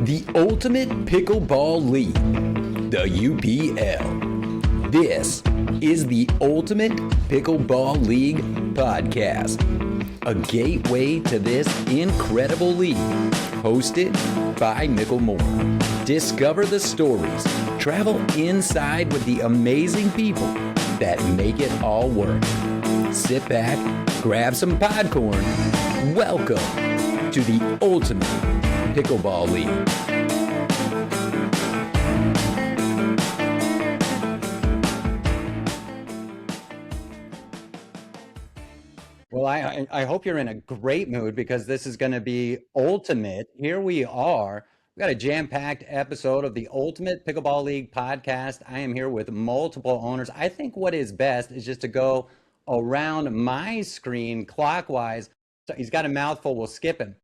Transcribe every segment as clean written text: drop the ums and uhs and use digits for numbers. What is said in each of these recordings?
The Ultimate Pickleball League, the UPL. This is the Ultimate Pickleball League podcast, a gateway to this incredible league, hosted by Mickle Moore. Discover the stories, travel inside with the amazing people that make it all work. Sit back, grab some popcorn. Welcome to the Ultimate Pickleball League. Well, I hope you're in a great mood because this is going to be ultimate. Here we are. We got a jam-packed episode of the Ultimate Pickleball League podcast. I am here with multiple owners. I think what is best is just to go around my screen clockwise. So he's got a mouthful. We'll skip him.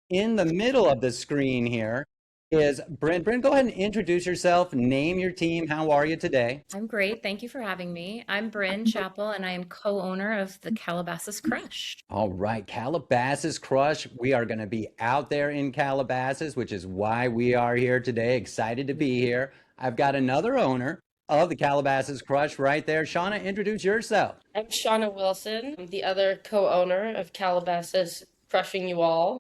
In the middle of the screen here is Bryn. Bryn, go ahead and introduce yourself. Name your team. How are you today? I'm great. Thank you for having me. I'm Bryn Chappell, and I am co-owner of the Calabasas Crush. All right, Calabasas Crush. We are going to be out there in Calabasas, which is why we are here today. Excited to be here. I've got another owner of the Calabasas Crush right there. Shauna, introduce yourself. I'm Shauna Wilson. I'm the other co-owner of Calabasas, crushing you all.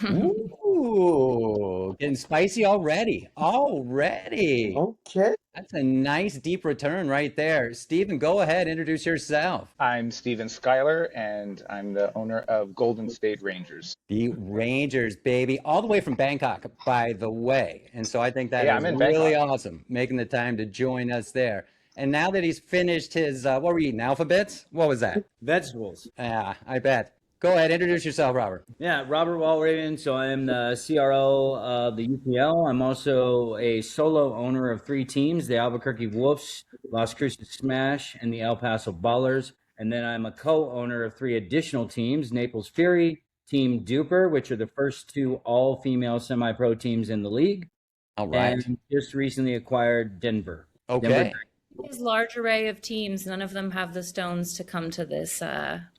Ooh, getting spicy already. Okay. That's a nice deep return right there. Stephen, go ahead, introduce yourself. I'm Steven Schuyler, and I'm the owner of Golden State Rangers. The Rangers, baby, all the way from Bangkok, by the way. And so I think that is I'm in really Bangkok. awesome, making the time to join us there. And now that he's finished his, what were you eating, alphabets? What was that? Vegetables. Yeah, I bet. Go ahead, introduce yourself, Robert. Yeah, Robert Walraven. So I'm the CRO of the UPL. I'm also a solo owner of 3 teams, the Albuquerque Wolves, Las Cruces Smash, and the El Paso Ballers. And then I'm a co-owner of 3 additional teams, Naples Fury, Team Duper, which are the first 2 all-female semi-pro teams in the league. All right. And just recently acquired Denver. Okay. Denver. This large array of teams, none of them have the stones to come to this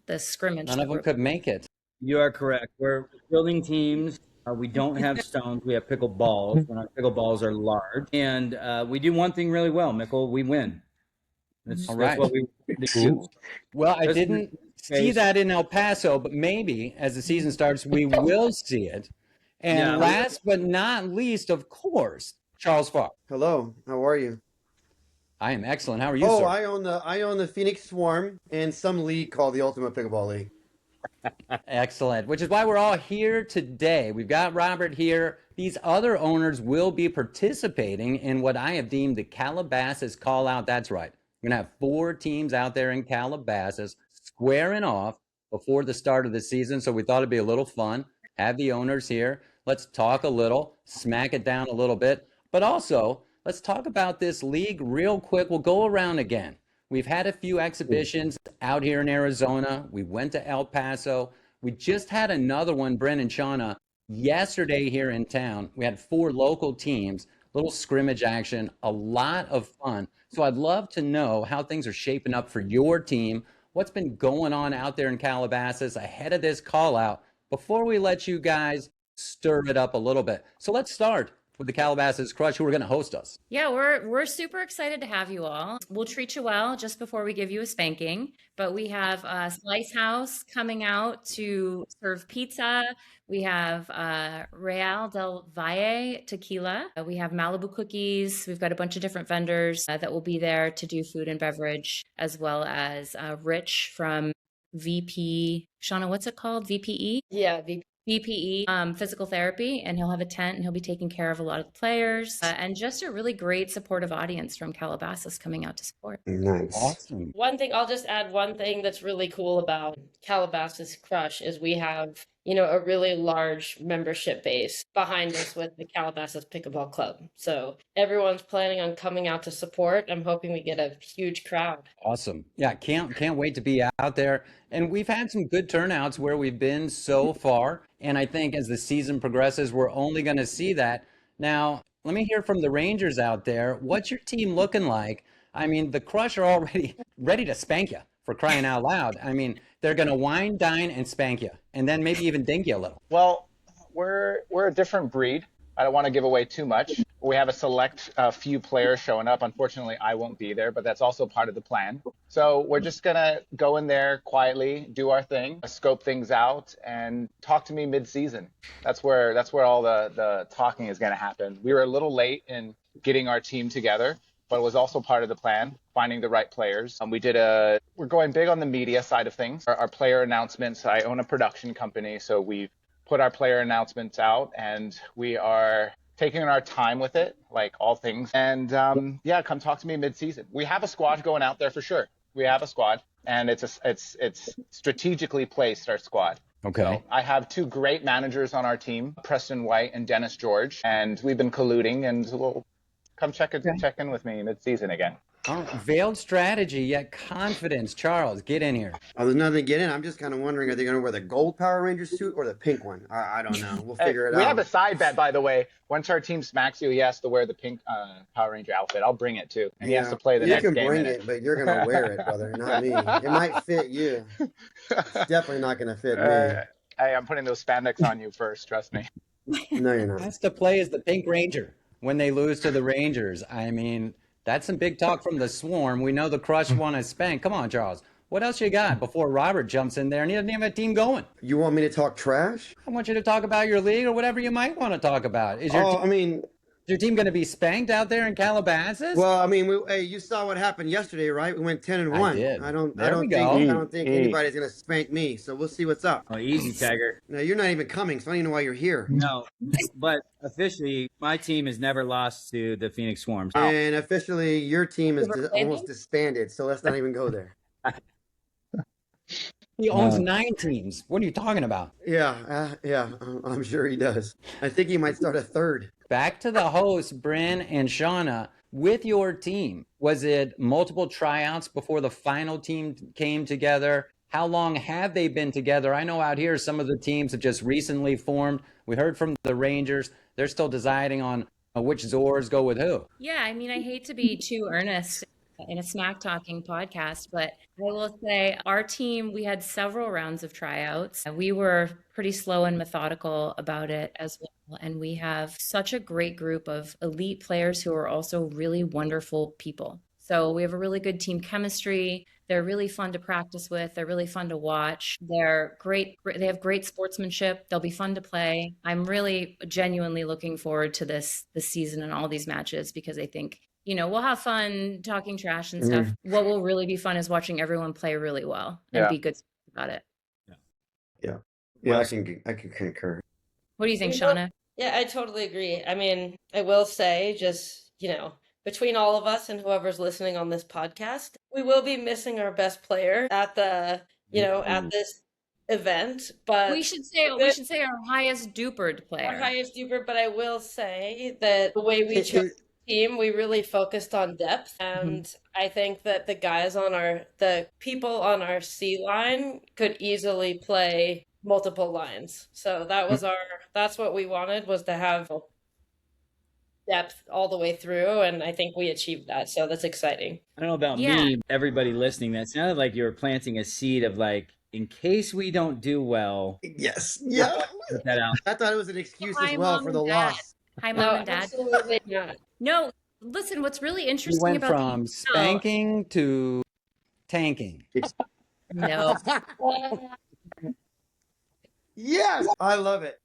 this scrimmage. None of them could make it. You are correct. We're building teams. We don't have stones. We have pickleballs, and our pickleballs are large. And we do one thing really well, Mickle. We win. That's right. what we do. Well, I didn't see that in El Paso, but maybe as the season starts, we will see it. And Yeah. last but not least, of course, Charles Farr. Hello, how are you? I am excellent. How are you, Oh, sir? I own the Phoenix Swarm and some league called the Ultimate Pickleball League. Excellent, which is why we're all here today. We've got Robert here. These other owners will be participating in what I have deemed the Calabasas Callout. That's right. We're going to have 4 teams out there in Calabasas squaring off before the start of the season. So we thought it'd be a little fun. Have the owners here. Let's talk a little, smack it down a little bit, but also let's talk about this league real quick. We'll go around again. We've had a few exhibitions out here in Arizona. We went to El Paso. We just had another one, Bryn and Shauna, yesterday here in town. We had 4 local teams, little scrimmage action, a lot of fun. So I'd love to know how things are shaping up for your team. What's been going on out there in Calabasas ahead of this call out before we let you guys stir it up a little bit. So let's start with the Calabasas Crush, who are going to host us. Yeah, we're super excited to have you all. We'll treat you well just before we give you a spanking. But we have Slice House coming out to serve pizza. We have Real del Valle tequila. We have Malibu cookies. We've got a bunch of different vendors that will be there to do food and beverage, as well as Rich from VP. Shauna, what's it called? VPE? Yeah, VPE physical therapy, and he'll have a tent and he'll be taking care of a lot of the players and just a really great supportive audience from Calabasas coming out to support. Nice. Awesome. one thing, I'll just add one thing that's really cool about Calabasas Crush is we have, a really large membership base behind us with the Calabasas Pickleball Club. So everyone's planning on coming out to support. I'm hoping we get a huge crowd. Awesome. Yeah, can't wait to be out there. And we've had some good turnouts where we've been so far. And I think as the season progresses, we're only going to see that. Now, let me hear from the Rangers out there. What's your team looking like? I mean, the Crush are already ready to spank you, for crying out loud. I mean, they're going to wine, dine, and spank you, and then maybe even dink you a little. Well, we're a different breed. I don't want to give away too much. We have a select few players showing up. Unfortunately, I won't be there, but that's also part of the plan. So we're just going to go in there quietly, do our thing, scope things out, and talk to me mid-season. That's where all the talking is going to happen. We were a little late in getting our team together, but it was also part of the plan, finding the right players. We're going big on the media side of things. Our player announcements, I own a production company, so we've put our player announcements out, and we are taking our time with it, like all things. And come talk to me mid-season. We have a squad going out there for sure. We have a squad, and it's strategically placed, our squad. Okay. So I have two great managers on our team, Preston White and Dennis George, and we've been colluding, and we'll come check in with me mid-season again. Oh, veiled strategy, yet confidence. Charles, get in here. Oh, there's nothing to get in. I'm just kind of wondering, are they going to wear the gold Power Ranger suit or the pink one? I don't know. We'll figure it out. We have a side bet, by the way. Once our team smacks you, he has to wear the pink Power Ranger outfit. I'll bring it too, and he has to play the next game. You can bring it, but you're going to wear it, brother, not me. It might fit you. It's definitely not going to fit me. I'm putting those spandex on you first. Trust me. No, you're not. Has to play as the Pink Ranger when they lose to the Rangers. I mean, that's some big talk from the Swarm. We know the Crush want to spank. Come on, Charles. What else you got before Robert jumps in there and he doesn't even have a team going? You want me to talk trash? I want you to talk about your league or whatever you might want to talk about. Is your team going to be spanked out there in Calabasas? Well, I mean, hey, you saw what happened yesterday, right? We went 10-1. I did. I don't think anybody's gonna spank me. So we'll see what's up. Oh, easy, Tiger. No, you're not even coming, so I don't even know why you're here. No, but officially, my team has never lost to the Phoenix Swarm. And officially, your team is almost disbanded. So let's not even go there. He owns 9 teams. What are you talking about? Yeah, I'm sure he does. I think he might start a third. Back to the hosts, Bryn and Shauna. With your team, was it multiple tryouts before the final team came together? How long have they been together? I know out here some of the teams have just recently formed. We heard from the Rangers. They're still deciding on which Zords go with who. Yeah, I mean, I hate to be too earnest in a smack talking podcast, but I will say our team, we had several rounds of tryouts. We were pretty slow and methodical about it as well. And we have such a great group of elite players who are also really wonderful people. So we have a really good team chemistry. They're really fun to practice with. They're really fun to watch. They're great. They have great sportsmanship. They'll be fun to play. I'm really genuinely looking forward to this season and all these matches because I think, we'll have fun talking trash and stuff. What will really be fun is watching everyone play really well and be good about it. Yeah, I can concur. What do you think, Shauna? Yeah, I totally agree. I mean, I will say just, between all of us and whoever's listening on this podcast, we will be missing our best player at the, at this event, but we should say our highest dupered player. Our highest duper, but I will say that the way we chose team, we really focused on depth, and I think that the people on our C line could easily play multiple lines. So that's what we wanted, was to have depth all the way through, and I think we achieved that. So that's exciting. I don't know about me, everybody listening, that sounded like you were planting a seed of in case we don't do well. Yes. Yeah. Put that out. I thought it was an excuse as well for the loss. Hi, Mom and Dad. Absolutely not. No, listen, what's really interesting went about from spanking to tanking. No. Yes, I love it.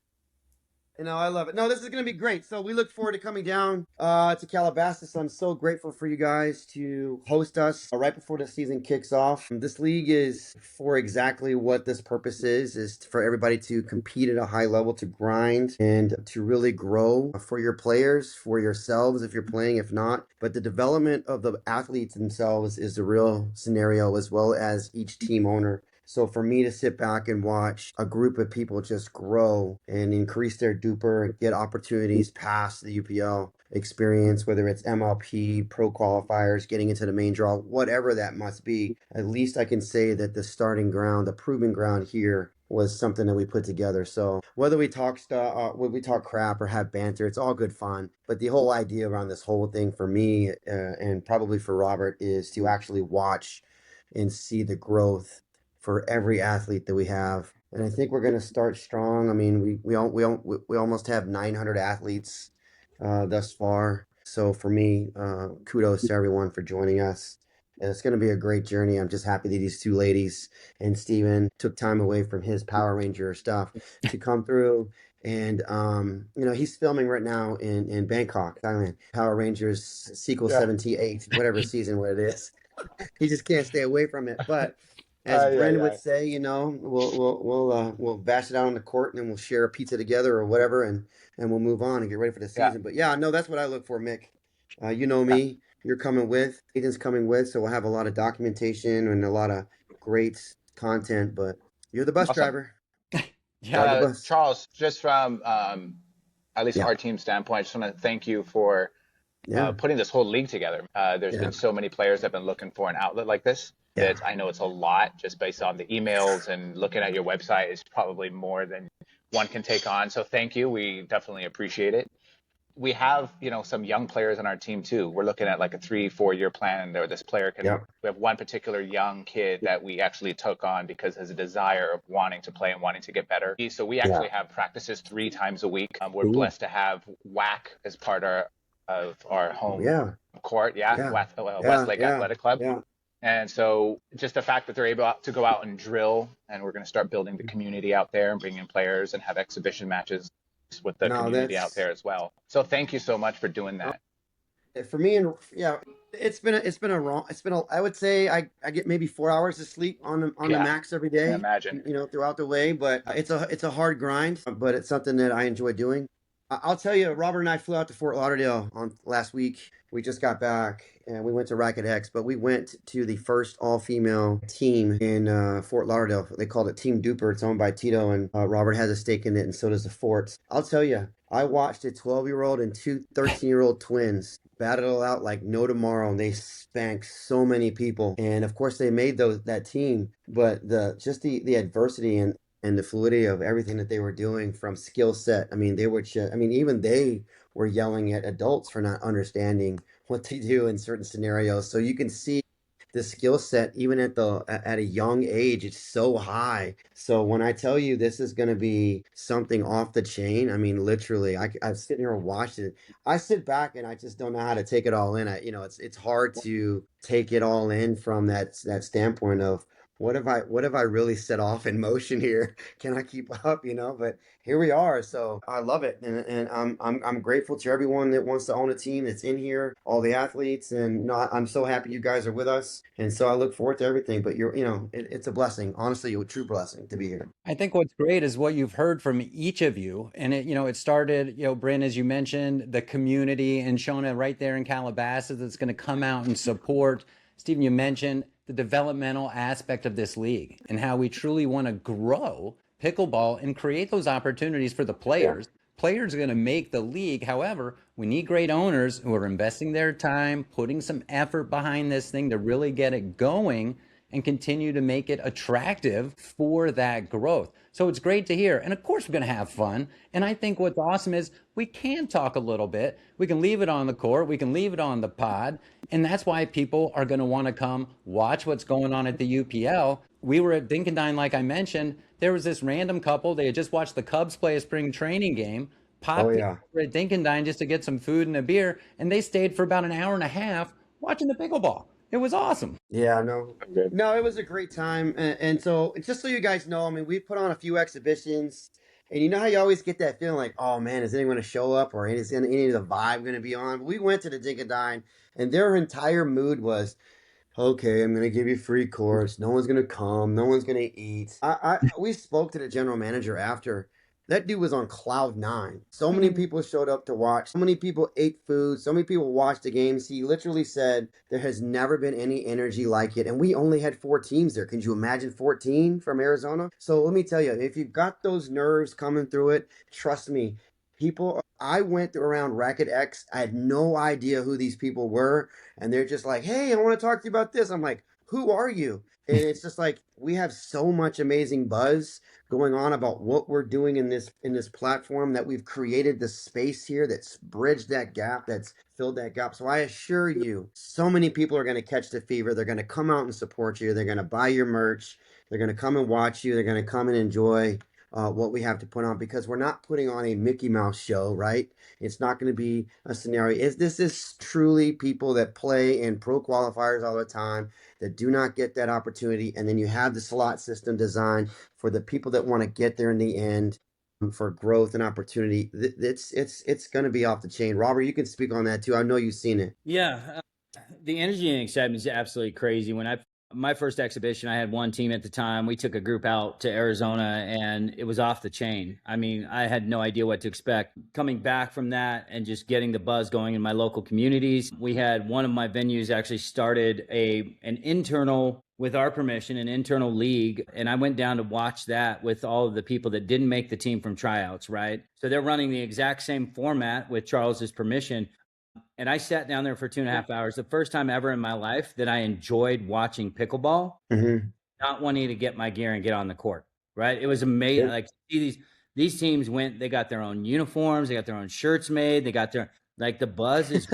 I love it. No, this is going to be great. So we look forward to coming down to Calabasas. I'm so grateful for you guys to host us right before the season kicks off. This league is for exactly what this purpose is for everybody to compete at a high level, to grind, and to really grow for your players, for yourselves if you're playing, if not. But the development of the athletes themselves is the real scenario, as well as each team owner. So for me to sit back and watch a group of people just grow and increase their duper and get opportunities past the UPL experience, whether it's MLP, pro qualifiers, getting into the main draw, whatever that must be, at least I can say that the starting ground, the proving ground here was something that we put together. So whether we talk crap or have banter, it's all good fun. But the whole idea around this whole thing for me and probably for Robert is to actually watch and see the growth for every athlete that we have and I think we're going to start strong. I mean, we almost have 900 athletes thus far. So for me, kudos to everyone for joining us. And it's going to be a great journey. I'm just happy that these two ladies and Steven took time away from his Power Ranger stuff to come through. And he's filming right now in Bangkok, Thailand. Power Rangers sequel Yeah. 78, whatever season what it is. He just can't stay away from it. But as Ay, ay, Bryn would ay. say, we'll bash it out on the court and then we'll share a pizza together or whatever, and we'll move on and get ready for the Yeah. season. But yeah, no, that's what I look for, Mick. You know Yeah. me. You're coming with. Aiden's coming with, so we'll have a lot of documentation and a lot of great content. But you're the bus Awesome. driver. Yeah. Ride the bus. Charles, just from at least Yeah. our team standpoint, I just want to thank you for Yeah. putting this whole league together. There's Yeah. been so many players that have been looking for an outlet like this. Yeah. That I know it's a lot just based on the emails and looking at your website is probably more than one can take on. So thank you. We definitely appreciate it. We have, some young players on our team too. We're looking at like a 3-4 year plan. There, this player can. Yeah. We have one particular young kid that we actually took on because has a desire of wanting to play and wanting to get better. So we actually have practices 3 times a week. We're Ooh. blessed to have WAC as part of our home Yeah. court. Yeah, Yeah. Westlake Yeah. Athletic Club. Yeah. And so just the fact that they're able to go out and drill, and we're going to start building the community out there and bring in players and have exhibition matches with the No, community out that's- there as well. So thank you so much for doing that. For me, and yeah, I would say I get maybe 4 hours of sleep on the Yeah. max every I can day, imagine. throughout the way. But it's a hard grind, but it's something that I enjoy doing. I'll tell you, Robert and I flew out to Fort Lauderdale on last week. We just got back and we went to Racket X, but we went to the first all-female team in Fort Lauderdale. They called it Team Duper. It's owned by Tito, and Robert has a stake in it, and so does the Forts. I'll tell you, I watched a 12-year-old and 2 13-year-old twins battle out like no tomorrow, and they spanked so many people. And of course, they made that team, but the adversity and the fluidity of everything that they were doing from skill set. I mean, even they were yelling at adults for not understanding what they do in certain scenarios. So you can see the skill set, even at a young age, it's so high. So when I tell you this is going to be something off the chain, I mean, literally, I've sitting here and watched it. I sit back and I just don't know how to take it all in. It's hard to take it all in from that standpoint of, what have I really set off in motion here? Can I keep up? But here we are. So I love it, and I'm grateful to everyone that wants to own a team that's in here, all the athletes, and I'm so happy you guys are with us, and so I look forward to everything. But it's a blessing, honestly, a true blessing to be here. I think what's great is what you've heard from each of you. And it started, Bryn, as you mentioned, the community, and Shona right there in Calabasas that's going to come out and support. Stephen, you mentioned the developmental aspect of this league and how we truly want to grow pickleball and create those opportunities for the players. Players are going to make the league. However, we need great owners who are investing their time, putting some effort behind this thing to really get it going and continue to make it attractive for that growth. So it's great to hear. And of course, we're going to have fun. And I think what's awesome is we can talk a little bit. We can leave it on the court. We can leave it on the pod. And that's why people are going to want to come watch what's going on at the UPL. We were at Dinkedine, like I mentioned. There was this random couple. They had just watched the Cubs play a spring training game. Popped over at Dinkedine just to get some food and a beer. And they stayed for about an hour and a half watching the pickleball. It was awesome. Yeah, no, it was a great time. And so just so you guys know, I mean, we put on a few exhibitions, and you know how you always get that feeling like, oh man, is anyone going to show up, or is any of the vibe going to be on? We went to the Dinkedine, and their entire mood was, okay, I'm going to give you free course. No one's going to come. No one's going to eat. We spoke to the general manager after. That dude was on cloud 9. So many people showed up to watch. So many people ate food. So many people watched the games. He literally said there has never been any energy like it. And we only had 4 teams there. Can you imagine 14 from Arizona? So let me tell you, if you've got those nerves coming through it, trust me, I went around Racket X. I had no idea who these people were. And they're just like, hey, I want to talk to you about this. I'm like, who are you? And it's just like, we have so much amazing buzz going on about what we're doing in this platform, that we've created the space here that's bridged that gap, that's filled that gap. So I assure you, so many people are going to catch the fever. They're going to come out and support you. They're going to buy your merch. They're going to come and watch you. They're going to come and enjoy what we have to put on, because we're not putting on a Mickey Mouse show, right? It's not going to be a scenario. This is truly people that play in pro qualifiers all the time that do not get that opportunity. And then you have the slot system designed for the people that want to get there in the end, for growth and opportunity. It's going to be off the chain. Robert, you can speak on that too. I know you've seen it. Yeah, the energy and excitement is absolutely crazy. When my first exhibition, I had one team at the time. We took a group out to Arizona, and it was off the chain. I mean, I had no idea what to expect. Coming back from that and just getting the buzz going in my local communities, we had one of my venues actually started an internal, with our permission, an internal league. And I went down to watch that with all of the people that didn't make the team from tryouts, right? So they're running the exact same format with Charles's permission. And I sat down there for 2.5 hours. The first time ever in my life that I enjoyed watching pickleball, not wanting to get my gear and get on the court, right? It was amazing. Like, see these teams went, they got their own uniforms, they got their own shirts made, they got their, like, the buzz is,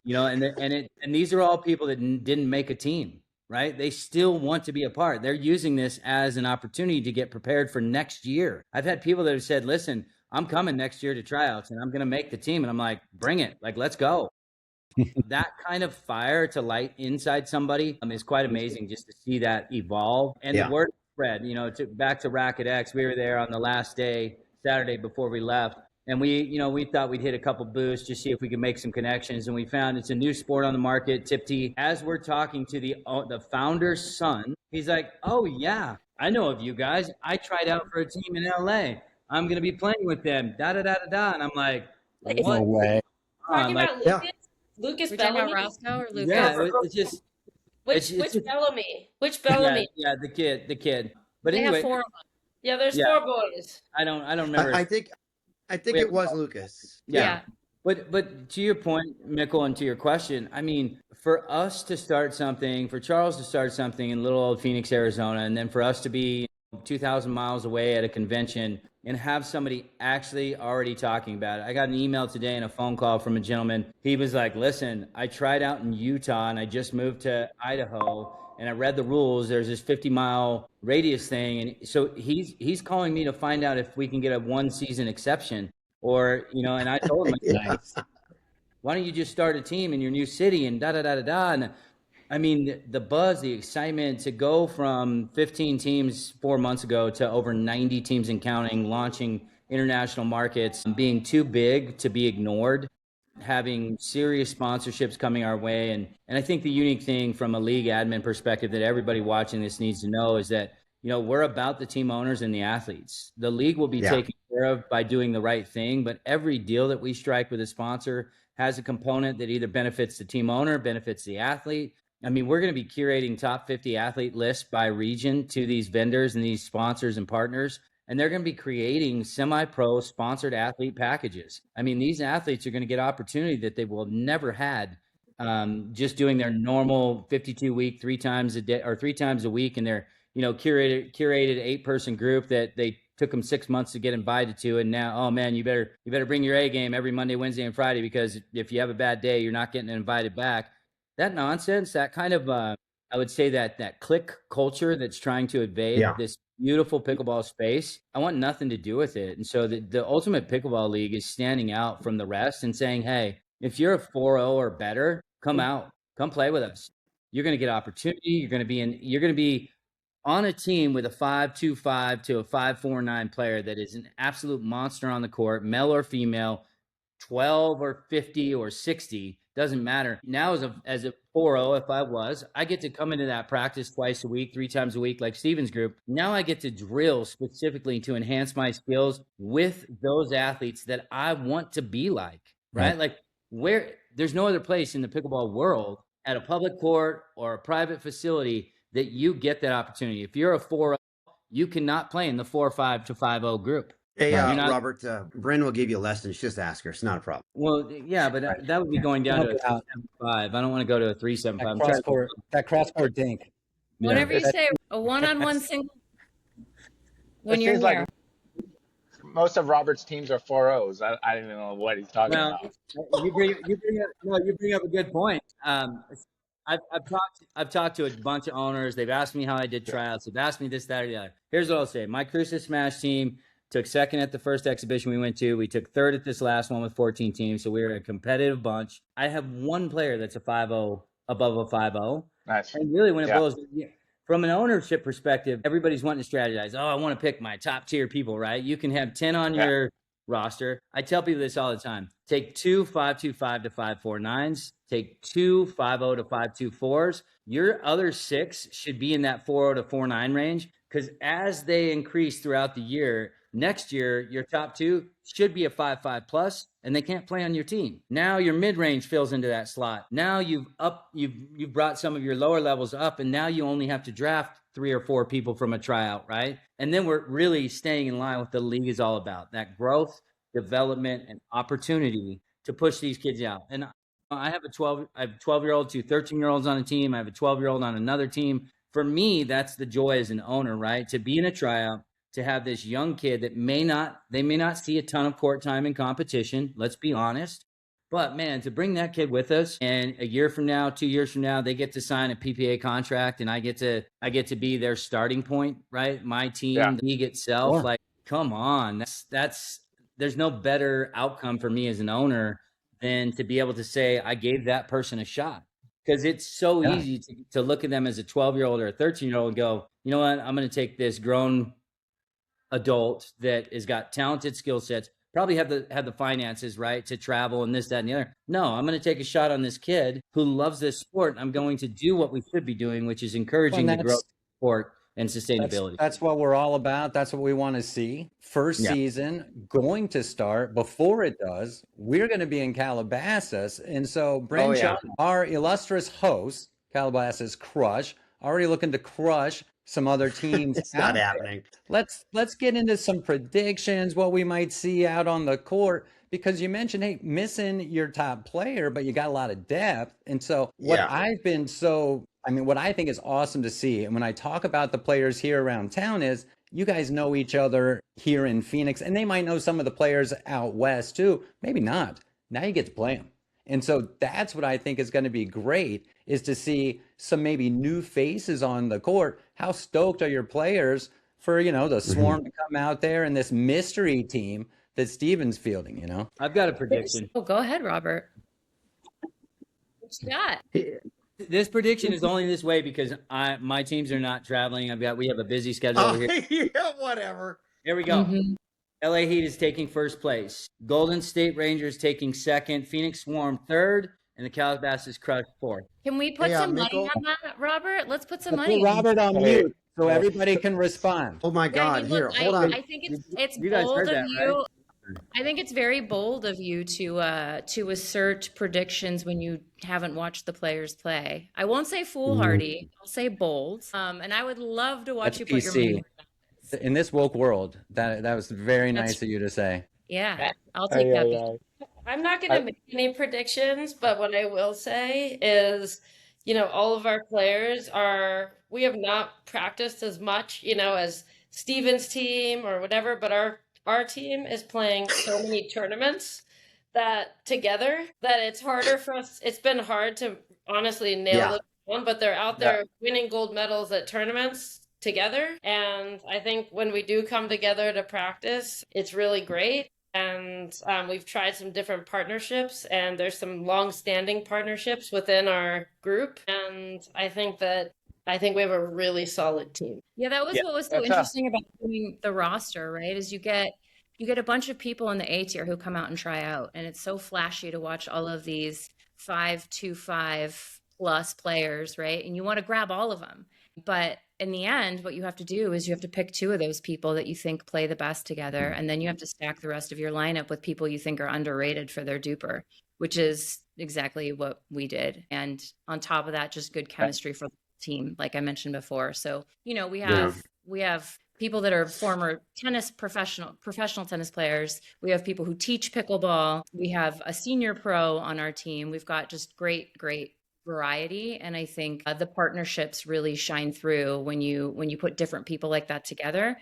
you know, and these are all people that didn't make a team, right? They still want to be a part. They're using this as an opportunity to get prepared for next year. I've had people that have said, listen, I'm coming next year to tryouts and I'm going to make the team. And I'm like, bring it. Like, let's go. That kind of fire to light inside somebody is quite amazing, just to see that evolve. And the word spread, you know, back to Racket X. We were there on the last day, Saturday, before we left. And we thought we'd hit a couple booths, just see if we could make some connections. And we found it's a new sport on the market, tip tee. As we're talking to the founder's son, he's like, oh yeah, I know of you guys. I tried out for a team in LA. I'm going to be playing with them, da-da-da-da-da. And I'm like, what? No way. Talking Like, about Lucas? Lucas We're talking about Bellamy? Roscoe or Lucas? yeah, it's just, Which just- Bellamy? Which Bellamy? yeah, the kid. But They anyway, have 4 of them. Yeah, there's Yeah. 4 boys. I don't remember. I think it was Lucas. Yeah. But to your point, Mikkel, and to your question, I mean, for us to start something, for Charles to start something in little old Phoenix, Arizona, and then for us to be 2,000 miles away at a convention and have somebody actually already talking about it. I got an email today and a phone call from a gentleman. He was like, listen, I tried out in Utah and I just moved to Idaho and I read the rules. There's this 50-mile radius thing. And so he's calling me to find out if we can get a 1-season exception, or, you know, and I told him, Nice. why don't you just start a team in your new city and da-da-da-da-da. And I mean, the buzz, the excitement to go from 15 teams 4 months ago to over 90 teams and counting, launching international markets, being too big to be ignored, having serious sponsorships coming our way. And I think the unique thing from a league admin perspective that everybody watching this needs to know is that, you know, we're about the team owners and the athletes. The league will be taken care of by doing the right thing, but every deal that we strike with a sponsor has a component that either benefits the team owner, benefits the athlete. I mean, we're going to be curating top 50 athlete lists by region to these vendors and these sponsors and partners, and they're going to be creating semi-pro sponsored athlete packages. I mean, these athletes are going to get opportunity that they will never had just doing their normal 52-week, 3 times a day or 3 times a week, and their, you know, curated 8-person group that they took them 6 months to get invited to. And now, oh man, you better bring your A game every Monday, Wednesday, and Friday, because if you have a bad day, you're not getting invited back. That nonsense, that kind of, I would say that clique culture that's trying to invade this beautiful pickleball space, I want nothing to do with it. And so the Ultimate Pickleball League is standing out from the rest and saying, hey, if you're a 4-0 or better, come out, come play with us. You're going to get opportunity. You're going to be on a team with a 5-2-5 to a 5-4-9 player that is an absolute monster on the court, male or female, 12 or 50 or 60, doesn't matter. Now as a 4-0, if I get to come into that practice twice a week, 3 times a week, like Steven's group. Now I get to drill specifically to enhance my skills with those athletes that I want to be like, right? Like, where there's no other place in the pickleball world at a public court or a private facility that you get that opportunity. If you're a 4-0, you cannot play in the 4-5 to 5-0 group. Hey, Robert, Bryn will give you lessons. Just ask her. It's not a problem. Well, yeah, but that would be going down to a 3-7-5. I don't want to go to a 3-7-5. That cross-court dink. Whatever you say, a one-on-one single when It you're seems here. like most of Robert's teams are 4-0s. I don't even know what he's talking about. You bring up a good point. I've talked to a bunch of owners. They've asked me how I did tryouts. They've asked me this, that, or the other. Here's what I'll say. My Crucis Smash team took second at the first exhibition we went to. We took third at this last one with 14 teams. So we were a competitive bunch. I have one player that's a 5-0, above a 5-0. Nice. And really when it boils from an ownership perspective, everybody's wanting to strategize. Oh, I want to pick my top tier people, right? You can have 10 on your roster. I tell people this all the time. Take 2 5-2-5 to 5-4-9s. Take 2 5-0 to 5-2-4s. Your other 6 should be in that 4-0 to 4-9 range, because as they increase throughout the year, next year, your top 2 should be a 5-5 plus, and they can't play on your team. Now your mid-range fills into that slot. Now you've brought some of your lower levels up, and now you only have to draft 3 or 4 people from a tryout, right? And then we're really staying in line with what the league is all about, that growth, development, and opportunity to push these kids out. And I have a 12-year-old, 2 13-year-olds on a team. I have a 12-year-old on another team. For me, that's the joy as an owner, right? To be in a tryout, to have this young kid that may not see a ton of court time in competition. Let's be honest. But man, to bring that kid with us, and a year from now, 2 years from now, they get to sign a PPA contract, and I get to be their starting point, right? My team, the league itself, like, come on, there's no better outcome for me as an owner than to be able to say I gave that person a shot. Because it's so easy to look at them as a 12-year-old or a 13-year-old and go, you know what, I'm going to take this grown adult that has got talented skill sets, probably have the finances, right, to travel and this, that, and the other. No, I'm going to take a shot on this kid who loves this sport. I'm going to do what we should be doing, which is encouraging the growth of the sport and sustainability. That's what we're all about. That's what we want to see. First season going to start. Before it does, we're going to be in Calabasas. And so Brent, our illustrious host, Calabasas Crush, already looking to crush some other teams. It's not happening. Let's get into some predictions, what we might see out on the court, because you mentioned, hey, missing your top player, but you got a lot of depth. And so what I think is awesome to see, and when I talk about the players here around town, is you guys know each other here in Phoenix, and they might know some of the players out west too. Maybe not. Now you get to play them. And so that's what I think is going to be great, is to see some maybe new faces on the court. How stoked are your players for, the Swarm to come out there and this mystery team that Steven's fielding, I've got a prediction. Oh, go ahead, Robert. What you got? This prediction is only this way because my teams are not traveling. We have a busy schedule over here. Yeah, whatever. Here we go. LA Heat is taking first place. Golden State Rangers taking second. Phoenix Swarm third. And the Calabasas Crush fourth. Can we put some money on that, Robert? Let's put some money. Put Robert on mute so everybody can respond. Oh my God! Here, hold on. I think it's bold of you. Right? I think it's very bold of you to assert predictions when you haven't watched the players play. I won't say foolhardy. I'll say bold. And I would love to watch you put your money. In this woke world, that was very nice of you to say. Yeah, I'll take that. I'm not going to make any predictions, but what I will say is, all of our players we have not practiced as much, as Steven's team or whatever, but our team is playing so many tournaments together that it's harder for us. It's been hard to honestly nail it one, but they're out there winning gold medals at tournaments together. And I think when we do come together to practice, it's really great. And we've tried some different partnerships, and there's some long-standing partnerships within our group. And I think we have a really solid team. Yeah, that was what was so interesting about doing the roster, right? Is you get a bunch of people in the A tier who come out and try out, and it's so flashy to watch all of these 5-2-5 plus players, right? And you want to grab all of them. But in the end, what you have to do is you have to pick 2 of those people that you think play the best together. And then you have to stack the rest of your lineup with people you think are underrated for their duper, which is exactly what we did. And on top of that, just good chemistry for the team, like I mentioned before. So, we have people that are former professional tennis players. We have people who teach pickleball. We have a senior pro on our team. We've got just great variety, and I think the partnerships really shine through when you put different people like that together.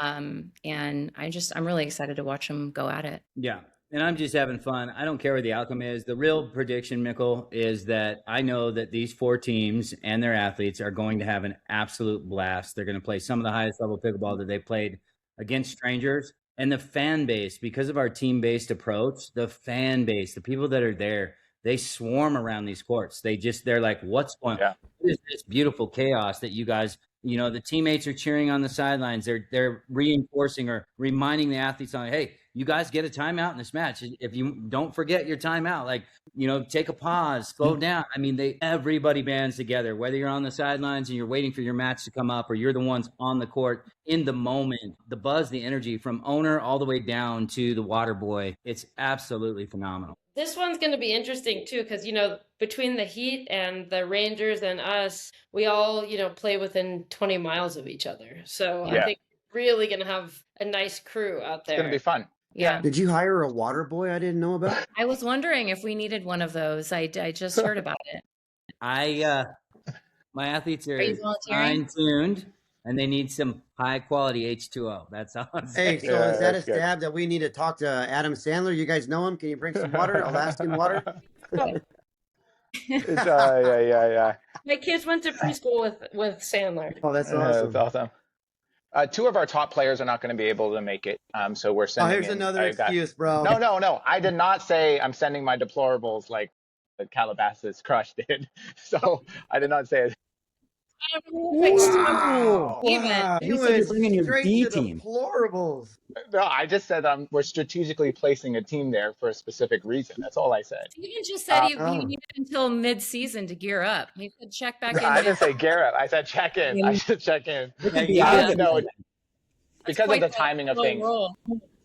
And I'm really excited to watch them go at it. Yeah, And I'm just having fun. I don't care what the outcome is. The real prediction, Mickle, is that I know that these 4 teams and their athletes are going to have an absolute blast. They're going to play some of the highest level pickleball that they played against strangers. And the fan base, because of our team-based approach, the fan base, the people that are there, they swarm around these courts. They're like, what's going on? Yeah. What is this beautiful chaos that you guys, the teammates are cheering on the sidelines. They're reinforcing or reminding the athletes on, hey, you guys get a timeout in this match. If you don't forget your timeout, take a pause, slow down. I mean, everybody bands together, whether you're on the sidelines and you're waiting for your match to come up or you're the ones on the court in the moment. The buzz, the energy from owner all the way down to the water boy, it's absolutely phenomenal. This one's going to be interesting too, because, between the Heat and the Rangers and us, we all, play within 20 miles of each other. So I think we're really going to have a nice crew out there. It's going to be fun. Yeah. Did you hire a water boy I didn't know about? I was wondering if we needed one of those. I just heard about it. My athletes are you volunteering? fine-tuned, and they need some high-quality H2O. That's all I'm Hey, saying. so is that a stab that we need to talk to Adam Sandler? You guys know him? Can you bring some water, Alaskan water? Yeah. My kids went to preschool with Sandler. Oh, that's awesome. That's awesome. 2 of our top players are not going to be able to make it, so we're sending. Here's another excuse, bro. No. I did not say I'm sending my deplorables like the Calabasas Crush did. So I did not say it. Wow. You said you're bringing your Straight D to team. deplorables. No, I just said we're strategically placing a team there for a specific reason. That's all I said. Steven just said you needed until mid-season to gear up. He said check back in. I didn't say Garrett. I said check in. I should check in. Yeah. Because of the timing of things.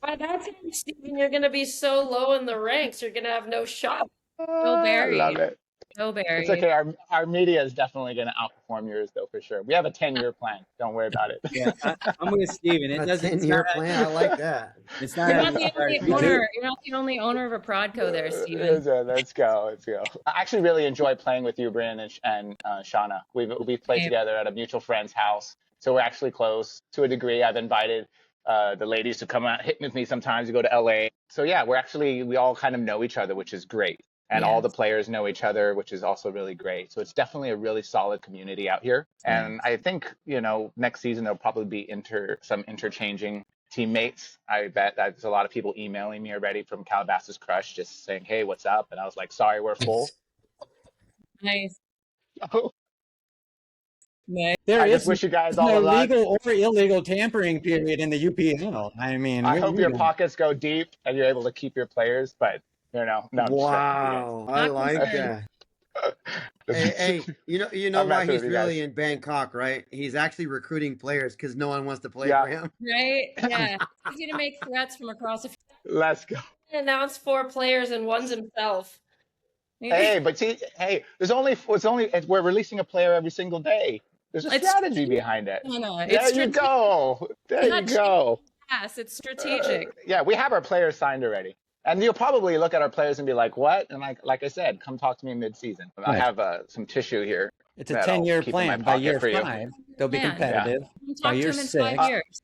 By that time, Steven, you're going to be so low in the ranks, you're going to have no shot. So buried. Love it. So buried. It's okay. Our media is definitely going to outperform yours, though, for sure. We have a 10-year plan. Don't worry about it. Yeah, I'm with Steven. It A doesn't 10-year plan. I like that. It's not. You're not the only owner of a Prodco there, Steven. Let's go. I actually really enjoy playing with you, Bryn and Shauna. We've played together at a mutual friend's house, so we're actually close to a degree. I've invited the ladies to come out hit with me sometimes to go to LA. So yeah, we all kind of know each other, which is great. And all the players know each other, which is also really great. So it's definitely a really solid community out here. And I think, next season there'll probably be some interchanging teammates. I bet there's a lot of people emailing me already from Calabasas Crush just saying, hey, what's up? And I was like, sorry, we're full. Nice. Oh, There I is just wish you guys all no the luck. legal or illegal tampering period in the UPL. I mean, I hope your pockets go deep and you're able to keep your players, but no. Wow, I like that. Hey, you know I'm why messing he's with you really guys. in Bangkok, right? He's actually recruiting players because no one wants to play Yeah. for him. Right? Yeah. It's easy to make threats from across the Let's go. Announced 4 players and one's himself. Hey, but see, we're releasing a player every single day. There's a It's strategy behind it. No, There it's you go. There you Not go. Yes, it's strategic. Yeah, we have our players signed already. And you'll probably look at our players and be like, what? And like I said, come talk to me mid-season. I Right. have some tissue here. It's a that I'll 10-year keep in my plan. By pocket year for you. 5, they'll be Yeah. competitive. You By talk to year him in 6, 5 years.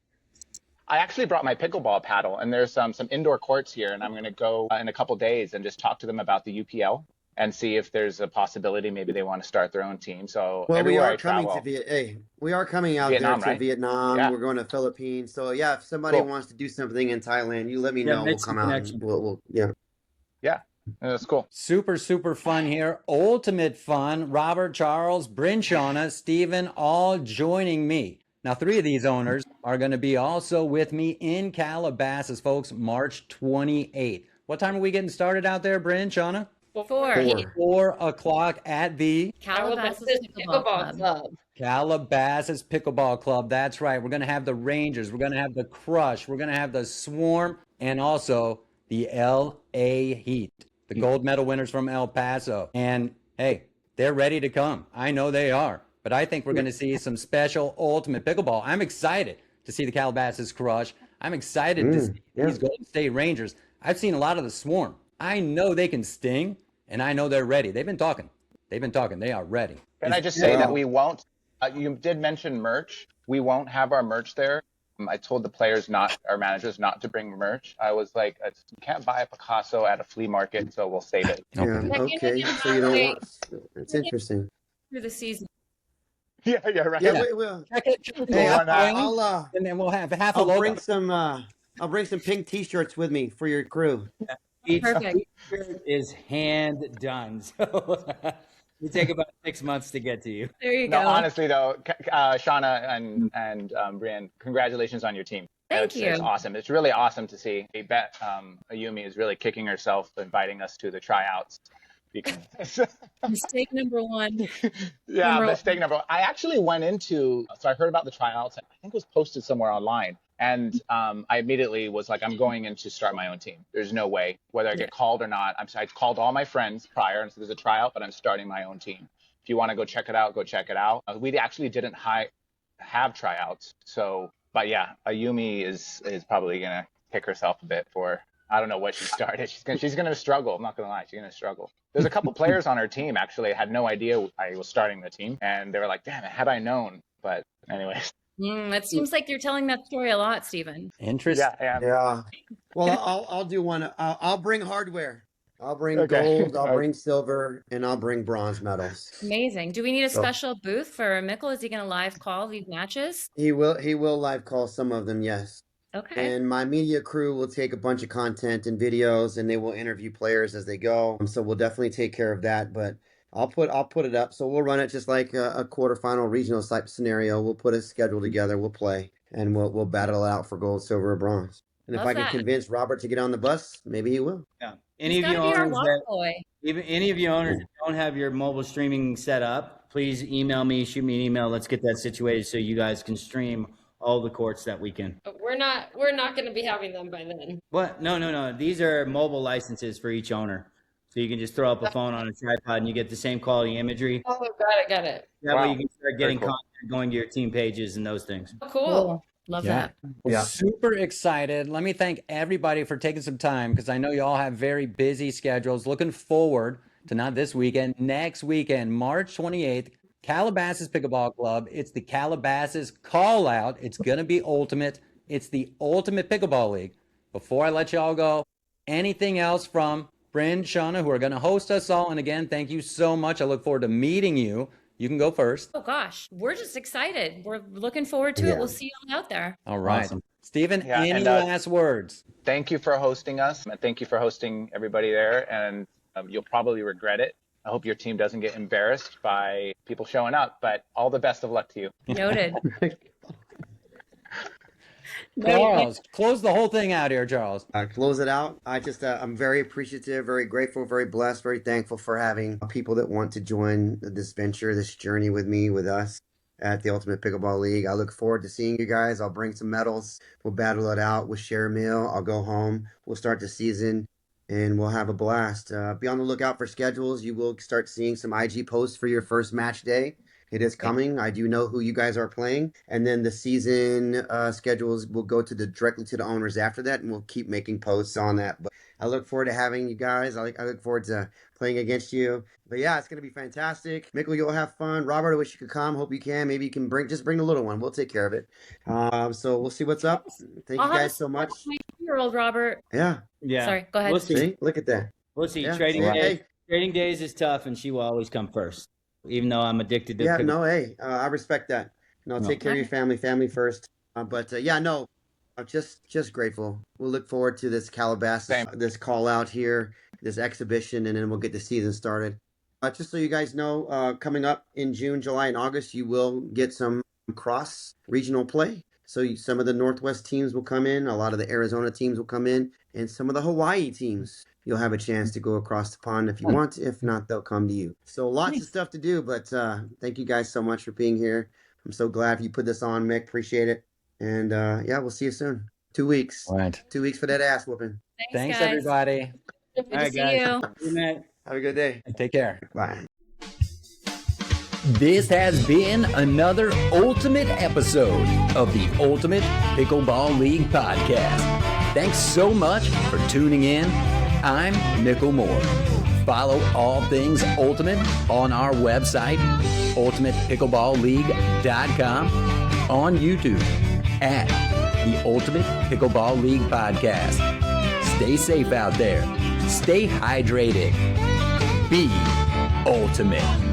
I actually brought my pickleball paddle, and there's some indoor courts here, and I'm going to go in a couple days and just talk to them about the UPL and see if there's a possibility maybe they want to start their own team. So Well, we everywhere are I coming travel, we are coming out Vietnam, there to right? Vietnam. Yeah. We're going to Philippines. So yeah, if somebody Cool. wants to do something in Thailand, you let me Yeah, know. make We'll some come out. connection. We'll yeah. that's cool. super, super fun here. Ultimate fun. Robert, Charles, Bryn, Shauna, Steven, all joining me. Now, 3 of these owners are going to be also with me in Calabasas, folks, March 28th. What time are we getting started out there, Bryn, Shauna? 4. 4 o'clock at the Calabasas Calabasas Pickleball Club. Club. Calabasas Pickleball Club. That's right. We're going to have the Rangers. We're going to have the Crush. We're going to have the Swarm and also the LA Heat, the gold medal winners from El Paso. And hey, they're ready to come. I know they are. But I think we're going to see some special ultimate pickleball. I'm excited to see the Calabasas Crush. I'm excited to see these Golden State Rangers. I've seen a lot of the Swarm. I know they can sting, and I know they're ready. They've been talking. They are ready. Can I just say that we won't, you did mention merch. We won't have our merch there. I told the players our managers not to bring merch. I was like, you can't buy a Picasso at a flea market, so we'll save it. Yeah. Okay. So you don't want. That's interesting. Through the season. Yeah, right. Yeah. We'll. Check it. Hey, Why not? I'll And then we'll have half a I'll logo. bring some. I'll bring some pink T-shirts with me for your crew. Each Perfect. T-shirt is hand done. So it take about 6 months to get to you. There you No, go. honestly though, Shauna and Brian, congratulations on your team. Thank It's you. awesome. It's really awesome to see. I bet Ayumi is really kicking herself, inviting us to the tryouts. Because Mistake number one. yeah, Number- mistake number one. I actually went into, so I heard about the tryouts. I think it was posted somewhere online. And I immediately was like, I'm going in to start my own team. There's no way, whether I get called or not. I called all my friends prior and said, there's a tryout, but I'm starting my own team. If you want to go check it out, go check it out. We actually didn't have tryouts. So, but yeah, Ayumi is probably going to kick herself a bit for, I don't know what she started. She's gonna struggle. I'm not gonna lie. She's gonna struggle. There's a couple players on her team actually had no idea I was starting the team, and they were like, "Damn it, had I known." But anyways. It seems like you're telling that story a lot, Stephen. Interesting. Yeah. Yeah. Well, I'll do one. I'll bring hardware. I'll bring Okay. gold. I'll bring silver, and I'll bring bronze medals. Amazing. Do we need a So- special booth for Mikkel? Is he going to live call these matches? He will live call some of them. Yes. Okay. And my media crew will take a bunch of content and videos, and they will interview players as they go. So we'll definitely take care of that. But I'll put it up. So we'll run it just like a quarterfinal regional type scenario. We'll put a schedule together. We'll play, and we'll battle it out for gold, silver, or bronze. And if Love I can that. convince Robert to get on the bus, maybe he will. Yeah. He's gotta be our walk boy. Any of you owners that don't have your mobile streaming set up, please email me, shoot me an email. Let's get that situated so you guys can stream all the courts that weekend. But we're not going to be having them by then. What? No. These are mobile licenses for each owner. So you can just throw up a phone on a tripod and you get the same quality imagery. Oh, got it. That Wow. way you can start getting Very cool. content going to your team pages and those things. Oh, cool. Love Yeah. that. Well, Yeah. super excited. Let me thank everybody for taking some time because I know you all have very busy schedules. Looking forward to not this weekend, next weekend, March 28th, Calabasas Pickleball Club. It's the Calabasas Callout. It's going to be ultimate. It's the ultimate pickleball league. Before I let you all go, anything else from Bryn, Shauna, who are going to host us all? And again, thank you so much. I look forward to meeting you. You can go first. Oh gosh, we're just excited. We're looking forward to Yeah. it. We'll see you all out there. All right. Awesome. Stephen, Yeah, any and, last words? Thank you for hosting us, and thank you for hosting everybody there. And you'll probably regret it. I hope your team doesn't get embarrassed by people showing up. But all the best of luck to you. Noted. Charles, close the whole thing out here, Charles. Close it out. I'm very appreciative, very grateful, very blessed, very thankful for having people that want to join this venture, this journey with me, with us at the Ultimate Pickleball League. I look forward to seeing you guys. I'll bring some medals. We'll battle it out. We'll share a meal. I'll go home. We'll start the season and we'll have a blast. Be on the lookout for schedules. You will start seeing some IG posts for your first match day. It is coming. I do know who you guys are playing. And then the season schedules will go directly to the owners after that, and we'll keep making posts on that. But I look forward to having you guys. I look forward to playing against you. But yeah, it's going to be fantastic. Mikkel, you'll have fun. Robert, I wish you could come. Hope you can. Maybe you can bring the little one. We'll take care of it. So we'll see what's up. Thank you guys so much. My 2-year-old Robert. Yeah. Yeah. Sorry, go ahead. We'll see. See? Look at that. We'll see. Yeah. Trading Yeah. days. Hey. Trading days is tough, and she will always come first, even though I'm addicted to. Yeah, pick- no, hey, I respect that. No, No. take care of your family first. Yeah, no, I'm just grateful. We'll look forward to this Calabasas, Same. this call out here, this exhibition, and then we'll get the season started. Just so you guys know, coming up in June, July, and August, you will get some cross regional play. So some of the Northwest teams will come in, a lot of the Arizona teams will come in, and some of the Hawaii teams. You'll have a chance to go across the pond if you want. If not, they'll come to you. So lots of stuff to do, but thank you guys so much for being here. I'm so glad you put this on, Mick. Appreciate it. And yeah, we'll see you soon. 2 weeks. All right. 2 weeks for that ass whooping. Thanks, guys. everybody. Good All to right, see guys. you. Good night. Have a good day. Take care. Bye. This has been another ultimate episode of the Ultimate Pickleball League podcast. Thanks so much for tuning in. I'm Mikkel Moore. Follow all things Ultimate on our website, ultimatepickleballleague.com, on YouTube at the Ultimate Pickleball League podcast. Stay safe out there. Stay hydrated. Be ultimate.